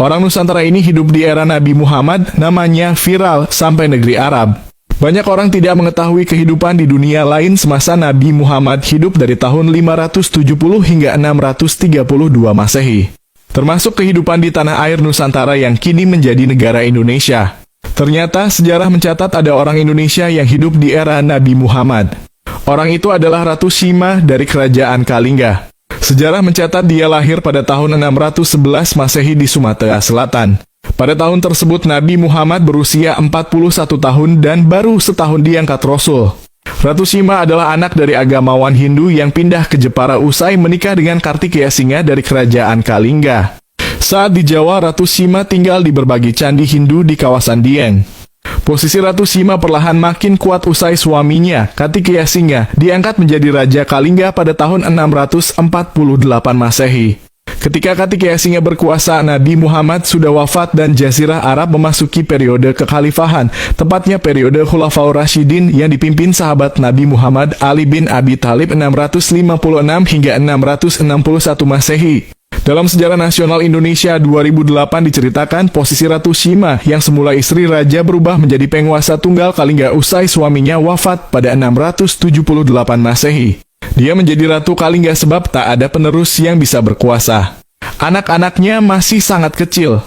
Orang Nusantara ini hidup di era Nabi Muhammad, namanya viral sampai negeri Arab. Banyak orang tidak mengetahui kehidupan di dunia lain semasa Nabi Muhammad hidup dari tahun 570 hingga 632 Masehi. Termasuk kehidupan di tanah air Nusantara yang kini menjadi negara Indonesia. Ternyata sejarah mencatat ada orang Indonesia yang hidup di era Nabi Muhammad. Orang itu adalah Ratu Sima dari Kerajaan Kalingga. Sejarah mencatat dia lahir pada tahun 611 Masehi di Sumatera Selatan. Pada tahun tersebut Nabi Muhammad berusia 41 tahun dan baru setahun diangkat Rasul. Ratu Sima adalah anak dari agamawan Hindu yang pindah ke Jepara usai menikah dengan Kartikeya Singa dari Kerajaan Kalingga. Saat di Jawa, Ratu Sima tinggal di berbagai candi Hindu di kawasan Dieng. Posisi Ratu Sima perlahan makin kuat usai suaminya, Kartikeya Singa, diangkat menjadi Raja Kalingga pada tahun 648 Masehi. Ketika Kartikeya Singa berkuasa, Nabi Muhammad sudah wafat dan Jazirah Arab memasuki periode kekhalifahan, tepatnya periode Khulafaur Rasyidin yang dipimpin sahabat Nabi Muhammad Ali bin Abi Thalib 656 hingga 661 Masehi. Dalam sejarah nasional Indonesia 2008 diceritakan posisi Ratu Sima yang semula istri raja berubah menjadi penguasa tunggal Kalingga usai suaminya wafat pada 678 Masehi. Dia menjadi Ratu Kalingga sebab tak ada penerus yang bisa berkuasa. Anak-anaknya masih sangat kecil.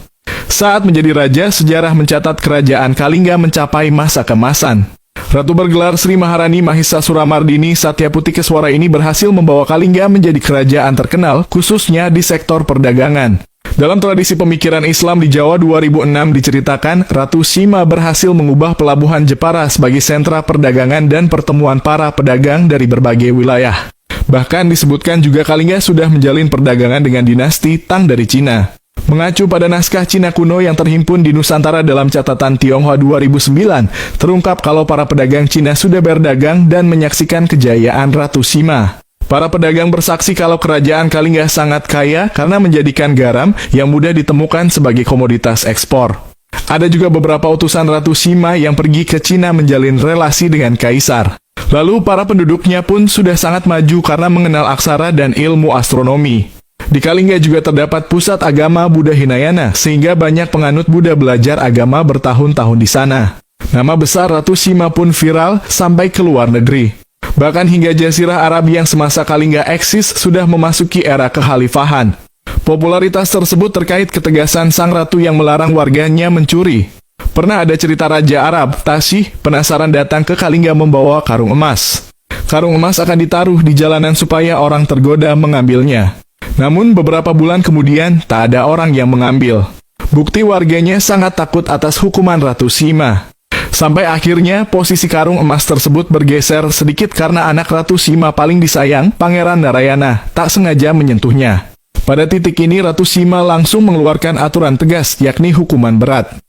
Saat menjadi raja, sejarah mencatat kerajaan Kalingga mencapai masa keemasan. Ratu bergelar Sri Maharani Mahisa Suramardini Satyaputi Keswara ini berhasil membawa Kalingga menjadi kerajaan terkenal, khususnya di sektor perdagangan. Dalam tradisi pemikiran Islam di Jawa 2006 diceritakan, Ratu Sima berhasil mengubah pelabuhan Jepara sebagai sentra perdagangan dan pertemuan para pedagang dari berbagai wilayah. Bahkan disebutkan juga Kalingga sudah menjalin perdagangan dengan dinasti Tang dari Cina. Mengacu pada naskah Cina kuno yang terhimpun di Nusantara dalam catatan Tionghoa 2009, terungkap kalau para pedagang Cina sudah berdagang dan menyaksikan kejayaan Ratu Sima. Para pedagang bersaksi kalau kerajaan Kalingga sangat kaya karena menjadikan garam yang mudah ditemukan sebagai komoditas ekspor. Ada juga beberapa utusan Ratu Sima yang pergi ke Cina menjalin relasi dengan kaisar. Lalu para penduduknya pun sudah sangat maju karena mengenal aksara dan ilmu astronomi. Di Kalingga juga terdapat pusat agama Buddha Hinayana, sehingga banyak penganut Buddha belajar agama bertahun-tahun di sana. Nama besar Ratu Sima pun viral sampai ke luar negeri. Bahkan hingga Jazirah Arab yang semasa Kalingga eksis sudah memasuki era kekhalifahan. Popularitas tersebut terkait ketegasan sang ratu yang melarang warganya mencuri. Pernah ada cerita Raja Arab, Tasih, penasaran datang ke Kalingga membawa karung emas. Karung emas akan ditaruh di jalanan supaya orang tergoda mengambilnya. Namun beberapa bulan kemudian tak ada orang yang mengambil. Bukti warganya sangat takut atas hukuman Ratu Sima. Sampai akhirnya posisi karung emas tersebut bergeser sedikit karena anak Ratu Sima paling disayang, Pangeran Narayana, tak sengaja menyentuhnya. Pada titik ini Ratu Sima langsung mengeluarkan aturan tegas, yakni hukuman berat.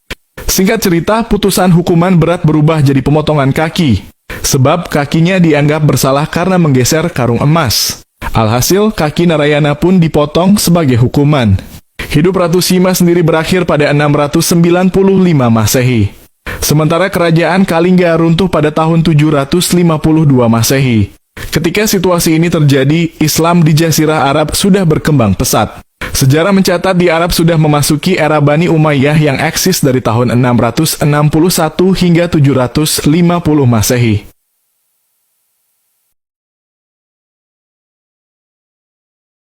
Singkat cerita, putusan hukuman berat berubah jadi pemotongan kaki. Sebab kakinya dianggap bersalah karena menggeser karung emas. Alhasil, kaki Narayana pun dipotong sebagai hukuman. Hidup Ratu Sima sendiri berakhir pada 695 Masehi. Sementara kerajaan Kalingga runtuh pada tahun 752 Masehi. Ketika situasi ini terjadi, Islam di Jazirah Arab sudah berkembang pesat. Sejarah mencatat di Arab sudah memasuki era Bani Umayyah yang eksis dari tahun 661 hingga 750 Masehi.